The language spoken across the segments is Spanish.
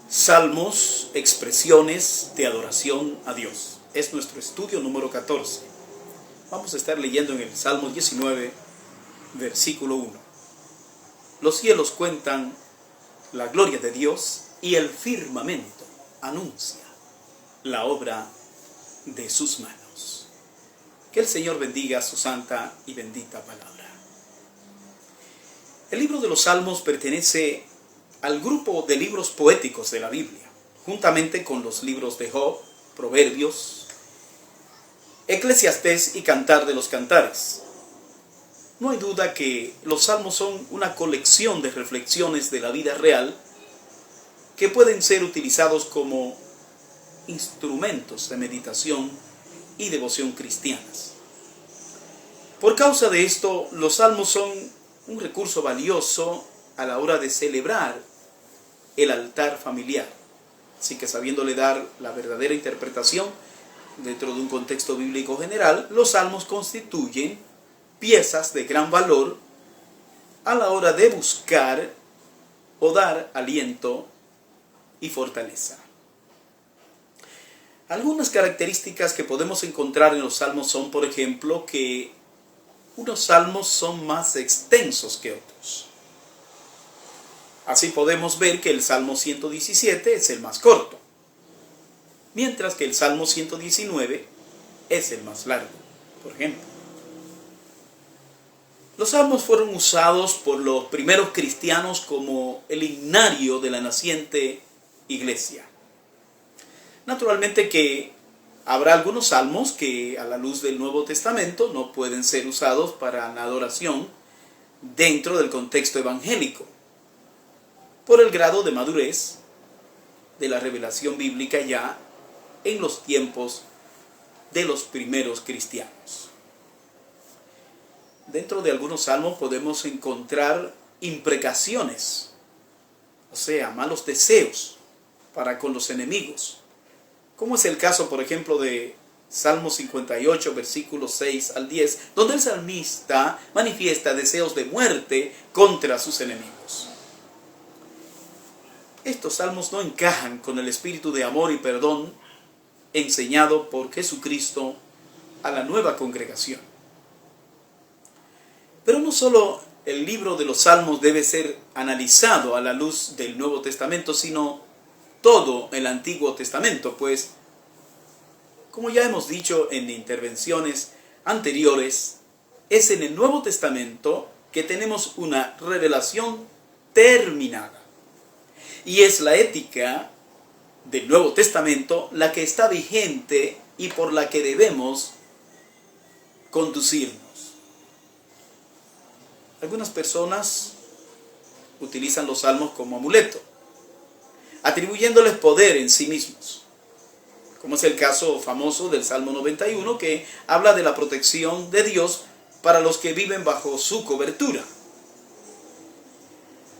Salmos, expresiones de adoración a Dios. Es nuestro estudio número 14. Vamos a estar leyendo en el Salmo 19, versículo 1. Los cielos cuentan la gloria de Dios y el firmamento anuncia la obra de sus manos. Que el Señor bendiga su santa y bendita palabra. El libro de los Salmos pertenece al grupo de libros poéticos de la Biblia, juntamente con los libros de Job, Proverbios, Eclesiastés y Cantar de los Cantares. No hay duda que los salmos son una colección de reflexiones de la vida real que pueden ser utilizados como instrumentos de meditación y devoción cristianas. Por causa de esto, los salmos son un recurso valioso a la hora de celebrar el altar familiar. Así que, sabiéndole dar la verdadera interpretación dentro de un contexto bíblico general, los salmos constituyen piezas de gran valor a la hora de buscar o dar aliento y fortaleza. Algunas características que podemos encontrar en los salmos son, por ejemplo, que unos salmos son más extensos que otros. Así podemos ver que el Salmo 117 es el más corto, mientras que el Salmo 119 es el más largo, por ejemplo. Los salmos fueron usados por los primeros cristianos como el himnario de la naciente iglesia. Naturalmente que habrá algunos salmos que a la luz del Nuevo Testamento no pueden ser usados para la adoración dentro del contexto evangélico, por el grado de madurez de la revelación bíblica ya en los tiempos de los primeros cristianos. Dentro de algunos salmos podemos encontrar imprecaciones, o sea, malos deseos para con los enemigos, como es el caso, por ejemplo, de Salmo 58, versículos 6 al 10, donde el salmista manifiesta deseos de muerte contra sus enemigos. Estos salmos no encajan con el espíritu de amor y perdón enseñado por Jesucristo a la nueva congregación. Pero no solo el libro de los Salmos debe ser analizado a la luz del Nuevo Testamento, sino todo el Antiguo Testamento, pues, como ya hemos dicho en intervenciones anteriores, es en el Nuevo Testamento que tenemos una revelación terminada. Y es la ética del Nuevo Testamento la que está vigente y por la que debemos conducirnos. Algunas personas utilizan los salmos como amuleto, atribuyéndoles poder en sí mismos, como es el caso famoso del Salmo 91, que habla de la protección de Dios para los que viven bajo su cobertura.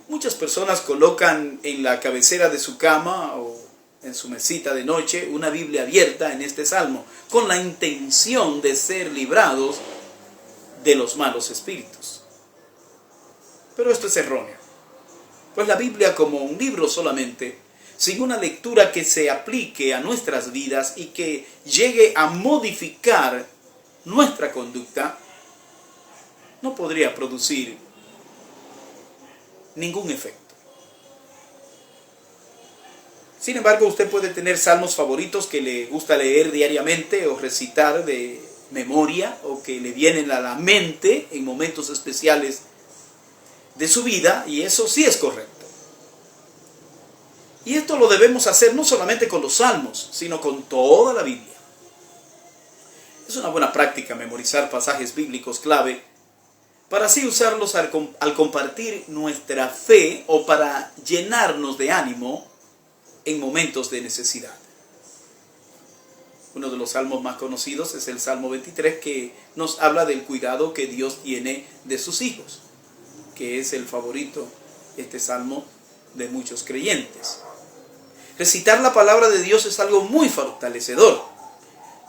Muchas personas colocan en la cabecera de su cama o en su mesita de noche una Biblia abierta en este salmo, con la intención de ser librados de los malos espíritus. Pero esto es erróneo, pues la Biblia como un libro solamente, sin una lectura que se aplique a nuestras vidas y que llegue a modificar nuestra conducta, no podría producir ningún efecto. Sin embargo, usted puede tener salmos favoritos que le gusta leer diariamente o recitar de memoria, o que le vienen a la mente en momentos especiales de su vida, y eso sí es correcto. Y esto lo debemos hacer no solamente con los salmos, sino con toda la Biblia. Es una buena práctica memorizar pasajes bíblicos clave para así usarlos al compartir nuestra fe o para llenarnos de ánimo en momentos de necesidad. Uno de los salmos más conocidos es el Salmo 23, que nos habla del cuidado que Dios tiene de sus hijos, que es el favorito, este salmo, de muchos creyentes. Recitar la palabra de Dios es algo muy fortalecedor,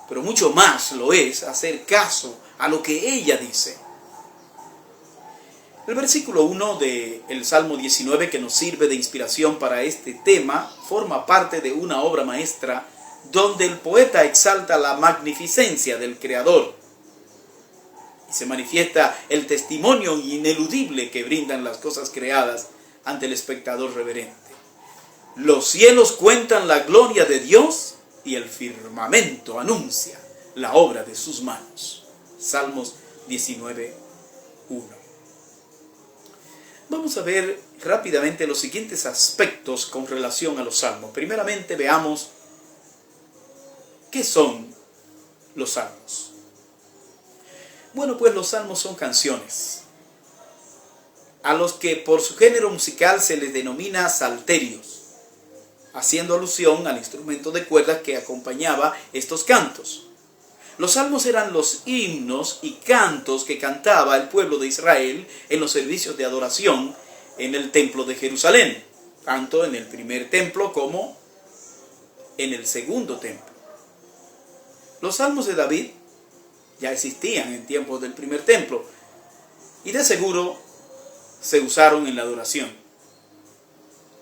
pero mucho más lo es hacer caso a lo que ella dice. El versículo 1 del Salmo 19, que nos sirve de inspiración para este tema, forma parte de una obra maestra donde el poeta exalta la magnificencia del Creador y se manifiesta el testimonio ineludible que brindan las cosas creadas ante el espectador reverente. Los cielos cuentan la gloria de Dios y el firmamento anuncia la obra de sus manos. Salmos 19, 1. Vamos a ver rápidamente los siguientes aspectos con relación a los salmos. Primeramente veamos qué son los salmos. Bueno, pues los salmos son canciones, a los que por su género musical se les denomina salterios, haciendo alusión al instrumento de cuerdas que acompañaba estos cantos. Los salmos eran los himnos y cantos que cantaba el pueblo de Israel en los servicios de adoración en el templo de Jerusalén, tanto en el primer templo como en el segundo templo. Los salmos de David ya existían en tiempos del primer templo y de seguro se usaron en la adoración.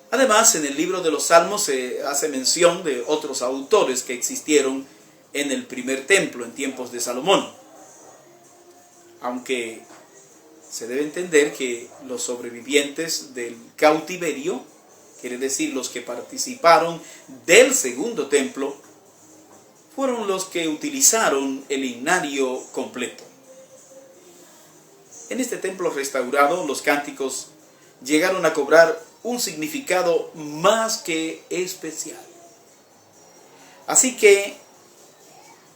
Además, en el libro de los salmos se hace mención de otros autores que existieron en el primer templo en tiempos de Salomón, aunque se debe entender que los sobrevivientes del cautiverio, quiere decir los que participaron del segundo templo, fueron los que utilizaron el himnario completo. En este templo restaurado, los cánticos llegaron a cobrar un significado más que especial. Así que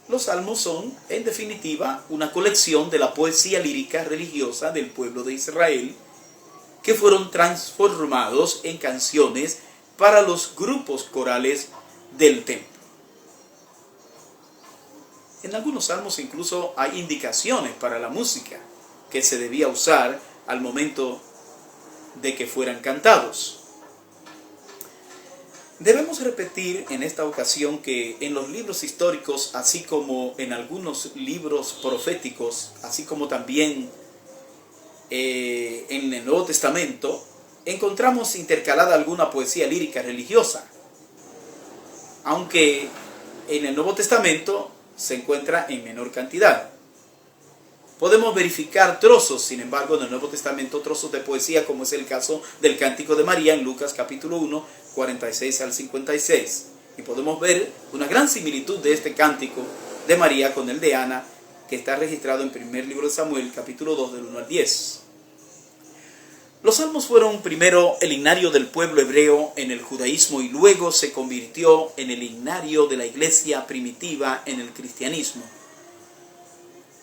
los salmos son, en definitiva, una colección de la poesía lírica religiosa del pueblo de Israel que fueron transformados en canciones para los grupos corales del templo. En algunos salmos incluso hay indicaciones para la música que se debía usar al momento de que fueran cantados. Debemos repetir en esta ocasión que en los libros históricos, así como en algunos libros proféticos, así como también en el Nuevo Testamento, encontramos intercalada alguna poesía lírica religiosa, aunque en el Nuevo Testamento se encuentra en menor cantidad. Podemos verificar trozos, sin embargo, en el Nuevo Testamento, trozos de poesía, como es el caso del Cántico de María en Lucas capítulo 1, 46 al 56. Y podemos ver una gran similitud de este Cántico de María con el de Ana, que está registrado en primer libro de Samuel, capítulo 2, del 1 al 10. Los salmos fueron primero el himnario del pueblo hebreo en el judaísmo y luego se convirtió en el himnario de la iglesia primitiva en el cristianismo.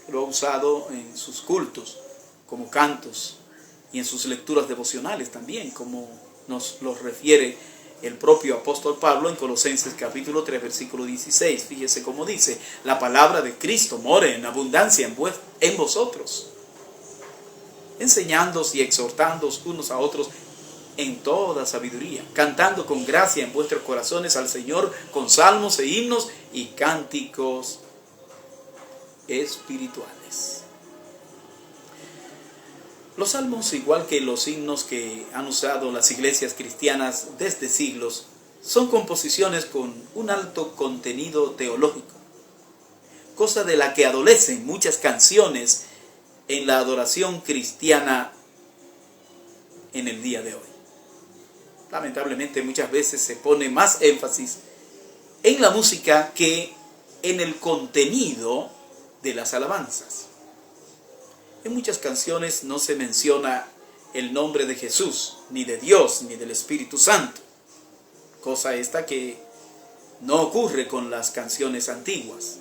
Lo ha usado en sus cultos como cantos y en sus lecturas devocionales también, como nos lo refiere el propio apóstol Pablo en Colosenses capítulo 3 versículo 16. Fíjese cómo dice: la palabra de Cristo more en abundancia en vosotros, enseñándoos y exhortándoos unos a otros en toda sabiduría, cantando con gracia en vuestros corazones al Señor con salmos e himnos y cánticos espirituales. Los salmos, igual que los himnos que han usado las iglesias cristianas desde siglos, son composiciones con un alto contenido teológico, cosa de la que adolecen muchas canciones en la adoración cristiana en el día de hoy. Lamentablemente muchas veces se pone más énfasis en la música que en el contenido de las alabanzas. En muchas canciones no se menciona el nombre de Jesús, ni de Dios, ni del Espíritu Santo, cosa esta que no ocurre con las canciones antiguas.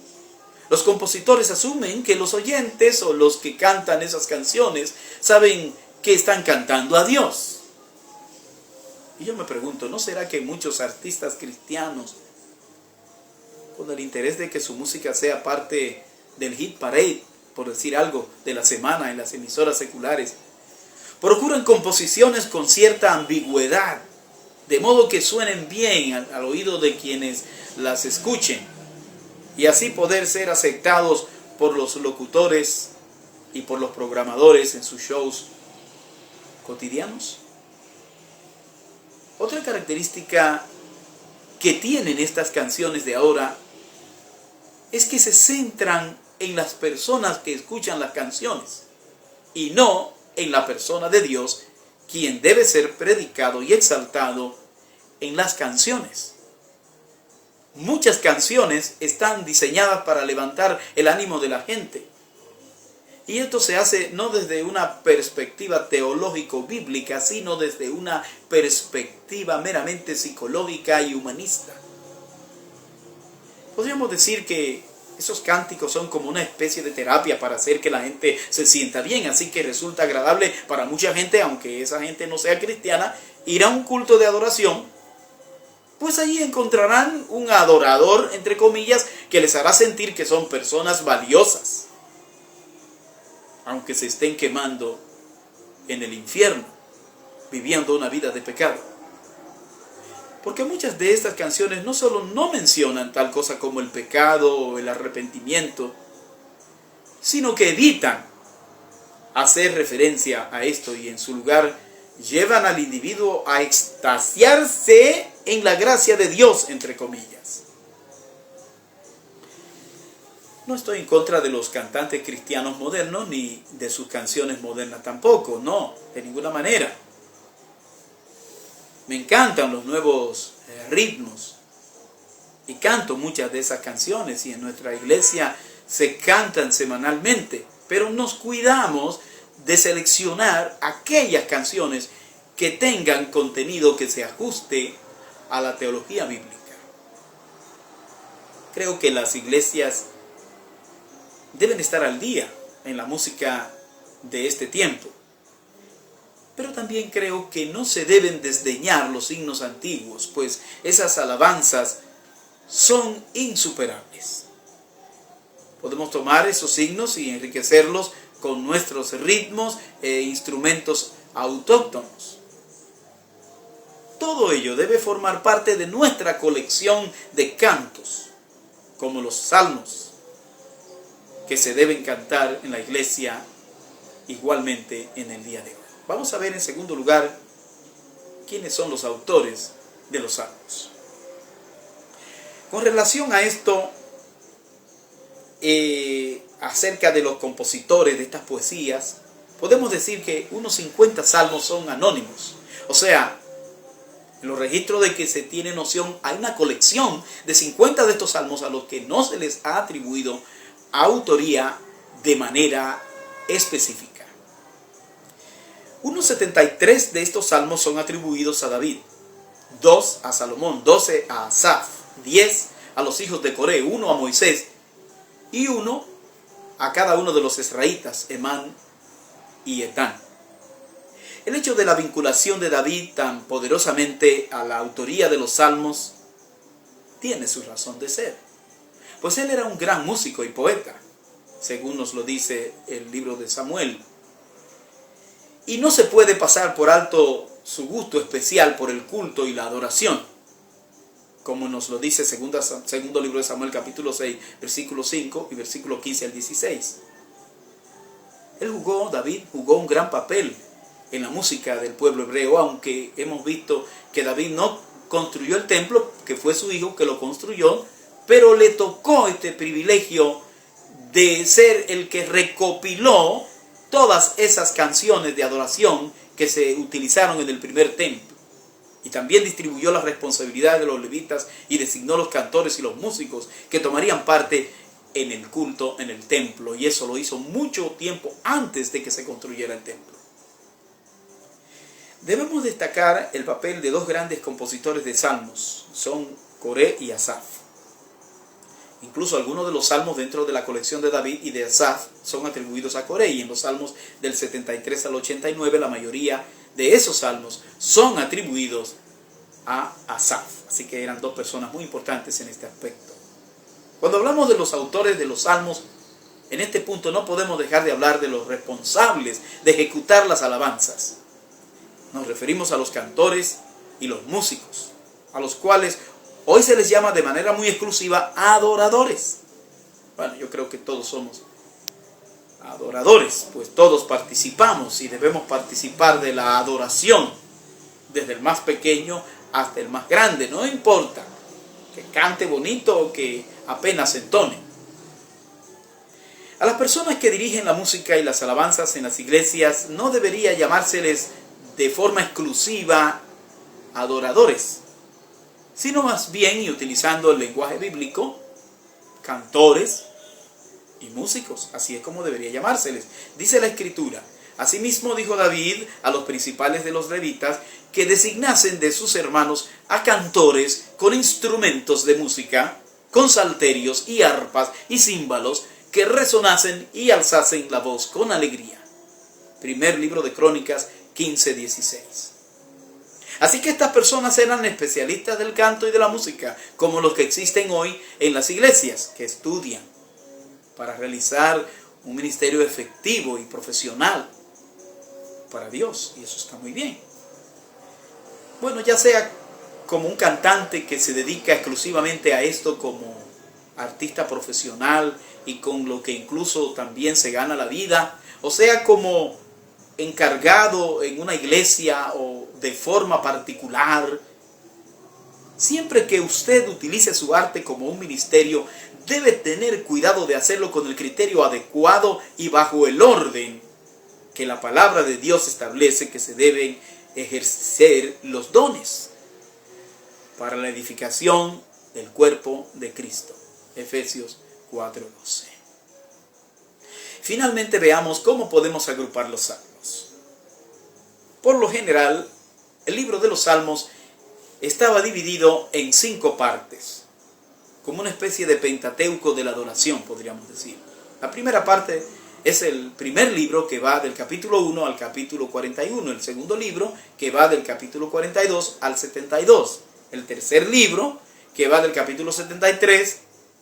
Los compositores asumen que los oyentes o los que cantan esas canciones saben que están cantando a Dios. Y yo me pregunto, ¿no será que muchos artistas cristianos, con el interés de que su música sea parte del hit parade, por decir algo, de la semana en las emisoras seculares, procuran composiciones con cierta ambigüedad, de modo que suenen bien al oído de quienes las escuchen, y así poder ser aceptados por los locutores y por los programadores en sus shows cotidianos. Otra característica que tienen estas canciones de ahora es que se centran en las personas que escuchan las canciones y no en la persona de Dios, quien debe ser predicado y exaltado en las canciones. Muchas canciones están diseñadas para levantar el ánimo de la gente. Y esto se hace no desde una perspectiva teológico-bíblica, sino desde una perspectiva meramente psicológica y humanista. Podríamos decir que esos cánticos son como una especie de terapia para hacer que la gente se sienta bien, así que resulta agradable para mucha gente, aunque esa gente no sea cristiana, ir a un culto de adoración, pues allí encontrarán un adorador, entre comillas, que les hará sentir que son personas valiosas, aunque se estén quemando en el infierno, viviendo una vida de pecado. Porque muchas de estas canciones no solo no mencionan tal cosa como el pecado o el arrepentimiento, sino que evitan hacer referencia a esto y en su lugar llevan al individuo a extasiarse en la gracia de Dios, entre comillas. No estoy en contra de los cantantes cristianos modernos ni de sus canciones modernas tampoco, no, de ninguna manera. Me encantan los nuevos ritmos y canto muchas de esas canciones y en nuestra iglesia se cantan semanalmente, pero nos cuidamos de seleccionar aquellas canciones que tengan contenido que se ajuste a la teología bíblica. Creo que las iglesias deben estar al día en la música de este tiempo. Pero también creo que no se deben desdeñar los himnos antiguos, pues esas alabanzas son insuperables. Podemos tomar esos himnos y enriquecerlos con nuestros ritmos e instrumentos autóctonos. Todo ello debe formar parte de nuestra colección de cantos, como los salmos, que se deben cantar en la iglesia igualmente en el día de hoy. Vamos a ver en segundo lugar quiénes son los autores de los salmos. Con relación a esto, acerca de los compositores de estas poesías, podemos decir que unos 50 salmos son anónimos. O sea, en los registros de que se tiene noción, hay una colección de 50 de estos salmos a los que no se les ha atribuido autoría de manera específica. Unos 73 de estos salmos son atribuidos a David, 2 a Salomón, 12 a Asaf, 10 a los hijos de Coré, 1 a Moisés y 1 a cada uno de los israelitas, Emán y Etán. El hecho de la vinculación de David tan poderosamente a la autoría de los salmos tiene su razón de ser, pues él era un gran músico y poeta, según nos lo dice el libro de Samuel. Y no se puede pasar por alto su gusto especial por el culto y la adoración, como nos lo dice segundo libro de Samuel, capítulo 6, versículo 5 y versículo 15 al 16. David jugó un gran papel en la música del pueblo hebreo, aunque hemos visto que David no construyó el templo, que fue su hijo que lo construyó, pero le tocó este privilegio de ser el que recopiló todas esas canciones de adoración que se utilizaron en el primer templo. Y también distribuyó las responsabilidades de los levitas y designó los cantores y los músicos que tomarían parte en el culto en el templo. Y eso lo hizo mucho tiempo antes de que se construyera el templo. Debemos destacar el papel de dos grandes compositores de salmos. Son Coré y Asaf. Incluso algunos de los salmos dentro de la colección de David y de Asaf son atribuidos a Coré, y en los salmos del 73 al 89 la mayoría de esos salmos son atribuidos a Asaf. Así que eran dos personas muy importantes en este aspecto. Cuando hablamos de los autores de los salmos, en este punto no podemos dejar de hablar de los responsables de ejecutar las alabanzas. Nos referimos a los cantores y los músicos, a los cuales hoy se les llama de manera muy exclusiva adoradores. Bueno, yo creo que todos somos adoradores, pues todos participamos y debemos participar de la adoración, desde el más pequeño hasta el más grande, no importa que cante bonito o que apenas entone. A las personas que dirigen la música y las alabanzas en las iglesias no debería llamárseles de forma exclusiva adoradores, sino más bien, y utilizando el lenguaje bíblico, cantores y músicos. Así es como debería llamárseles. Dice la Escritura: asimismo dijo David a los principales de los levitas que designasen de sus hermanos a cantores con instrumentos de música, con salterios y arpas y címbalos, que resonasen y alzasen la voz con alegría. Primer libro de Crónicas 15:16. Así que estas personas eran especialistas del canto y de la música, como los que existen hoy en las iglesias, que estudian para realizar un ministerio efectivo y profesional para Dios, y eso está muy bien. Bueno, ya sea como un cantante que se dedica exclusivamente a esto como artista profesional y con lo que incluso también se gana la vida, o sea como encargado en una iglesia o de forma particular, siempre que usted utilice su arte como un ministerio, debe tener cuidado de hacerlo con el criterio adecuado y bajo el orden que la palabra de Dios establece que se deben ejercer los dones para la edificación del cuerpo de Cristo. Efesios 4:12. Finalmente veamos cómo podemos agrupar los salmos. Por lo general, el libro de los salmos estaba dividido en 5 partes, como una especie de pentateuco de la adoración, podríamos decir. La primera parte es el primer libro, que va del capítulo 1 al capítulo 41, el segundo libro, que va del capítulo 42 al 72, el tercer libro, que va del capítulo 73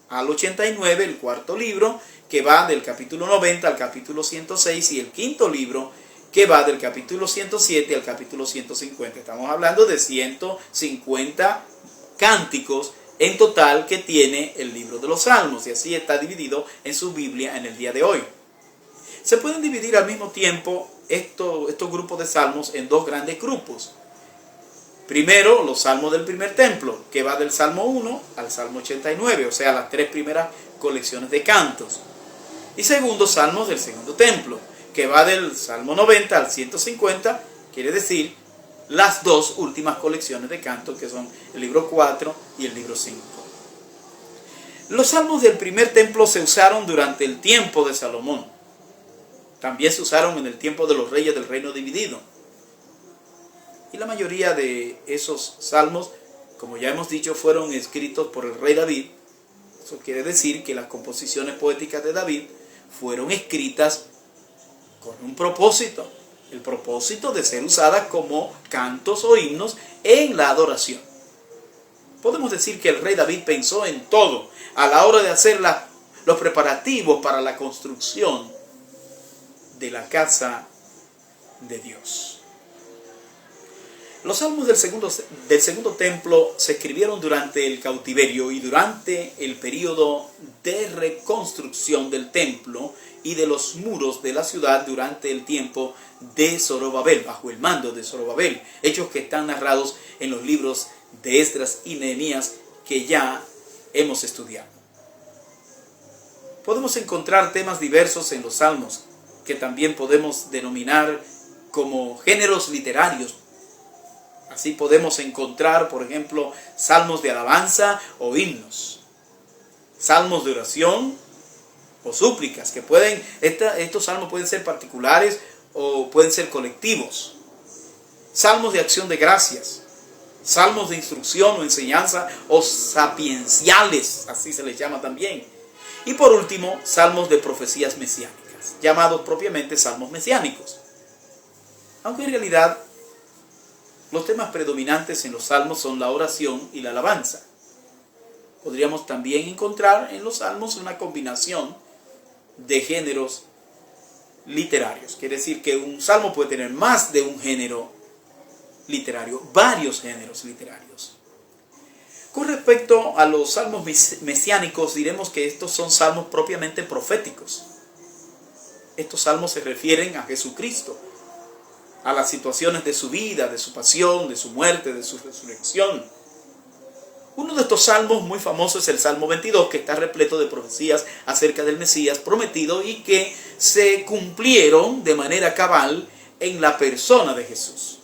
al 89, el cuarto libro, que va del capítulo 90 al capítulo 106, y el quinto libro, que va del capítulo 107 al capítulo 150. Estamos hablando de 150 cánticos en total que tiene el libro de los Salmos, y así está dividido en su Biblia en el día de hoy. Se pueden dividir al mismo tiempo estos grupos de salmos en 2 grandes grupos. Primero, los salmos del primer templo, que va del Salmo 1 al Salmo 89, o sea, las 3 primeras colecciones de cantos. Y segundo, salmos del segundo templo, que va del Salmo 90 al 150, quiere decir las 2 últimas colecciones de cantos, que son el libro 4 y el libro 5. Los salmos del primer templo se usaron durante el tiempo de Salomón. También se usaron en el tiempo de los reyes del reino dividido. Y la mayoría de esos salmos, como ya hemos dicho, fueron escritos por el rey David. Eso quiere decir que las composiciones poéticas de David fueron escritas con un propósito. El propósito de ser usadas como cantos o himnos en la adoración. Podemos decir que el rey David pensó en todo a la hora de hacer los preparativos para la construcción de la casa de Dios. Los salmos del segundo templo se escribieron durante el cautiverio y durante el periodo de reconstrucción del templo y de los muros de la ciudad durante el tiempo de Zorobabel, bajo el mando de Zorobabel, hechos que están narrados en los libros de Esdras y Nehemías que ya hemos estudiado. Podemos encontrar temas diversos en los salmos, que también podemos denominar como géneros literarios. Así podemos encontrar, por ejemplo, salmos de alabanza o himnos, salmos de oración o súplicas, que estos salmos pueden ser particulares o pueden ser colectivos, salmos de acción de gracias, salmos de instrucción o enseñanza o sapienciales, así se les llama también. Y por último, salmos de profecías mesiánicas, llamados propiamente salmos mesiánicos. Aunque en realidad los temas predominantes en los salmos son la oración y la alabanza. Podríamos también encontrar en los salmos una combinación de géneros literarios. Quiere decir que un salmo puede tener más de un género literario, varios géneros literarios. Con respecto a los salmos mesiánicos, diremos que estos son salmos propiamente proféticos. Estos salmos se refieren a Jesucristo, a las situaciones de su vida, de su pasión, de su muerte, de su resurrección. Uno de estos salmos muy famosos es el Salmo 22, que está repleto de profecías acerca del Mesías prometido y que se cumplieron de manera cabal en la persona de Jesús.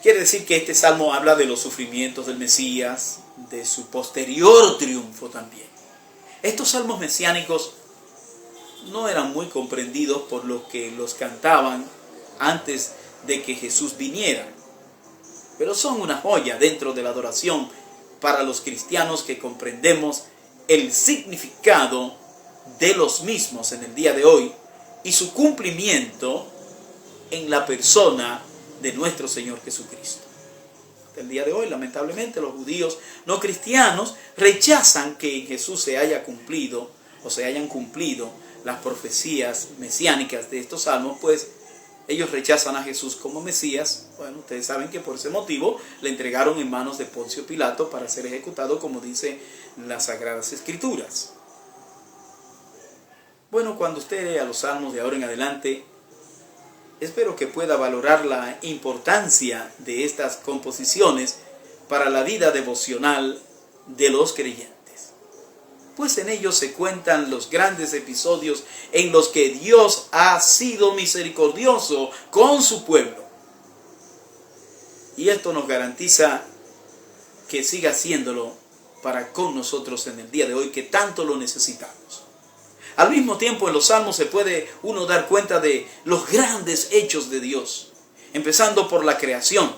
Quiere decir que este salmo habla de los sufrimientos del Mesías, de su posterior triunfo también. Estos salmos mesiánicos no eran muy comprendidos por los que los cantaban antes de que Jesús viniera, pero son una joya dentro de la adoración para los cristianos que comprendemos el significado de los mismos en el día de hoy y su cumplimiento en la persona de nuestro Señor Jesucristo. El día de hoy, lamentablemente, los judíos no cristianos rechazan que en Jesús se haya cumplido o se hayan cumplido las profecías mesiánicas de estos salmos, pues ellos rechazan a Jesús como Mesías. Bueno, ustedes saben que por ese motivo le entregaron en manos de Poncio Pilato para ser ejecutado, como dice las Sagradas Escrituras. Bueno, cuando usted lea los salmos de ahora en adelante, espero que pueda valorar la importancia de estas composiciones para la vida devocional de los creyentes, pues en ellos se cuentan los grandes episodios en los que Dios ha sido misericordioso con su pueblo. Y esto nos garantiza que siga haciéndolo para con nosotros en el día de hoy, que tanto lo necesitamos. Al mismo tiempo, en los salmos se puede uno dar cuenta de los grandes hechos de Dios, empezando por la creación,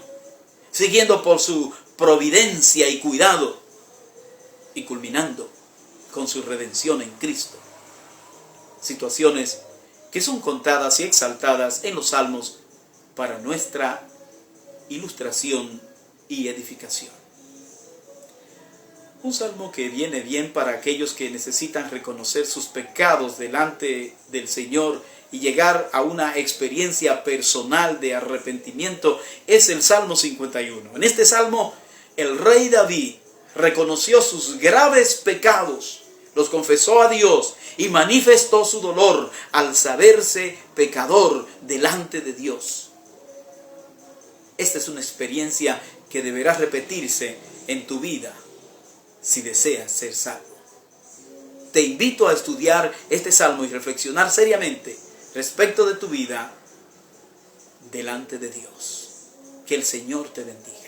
siguiendo por su providencia y cuidado, y culminando con su redención en Cristo. Situaciones que son contadas y exaltadas en los salmos para nuestra ilustración y edificación. Un salmo que viene bien para aquellos que necesitan reconocer sus pecados delante del Señor y llegar a una experiencia personal de arrepentimiento es el Salmo 51. En este salmo, el rey David reconoció sus graves pecados, los confesó a Dios y manifestó su dolor al saberse pecador delante de Dios. Esta es una experiencia que deberá repetirse en tu vida si deseas ser salvo. Te invito a estudiar este salmo y reflexionar seriamente respecto de tu vida delante de Dios. Que el Señor te bendiga.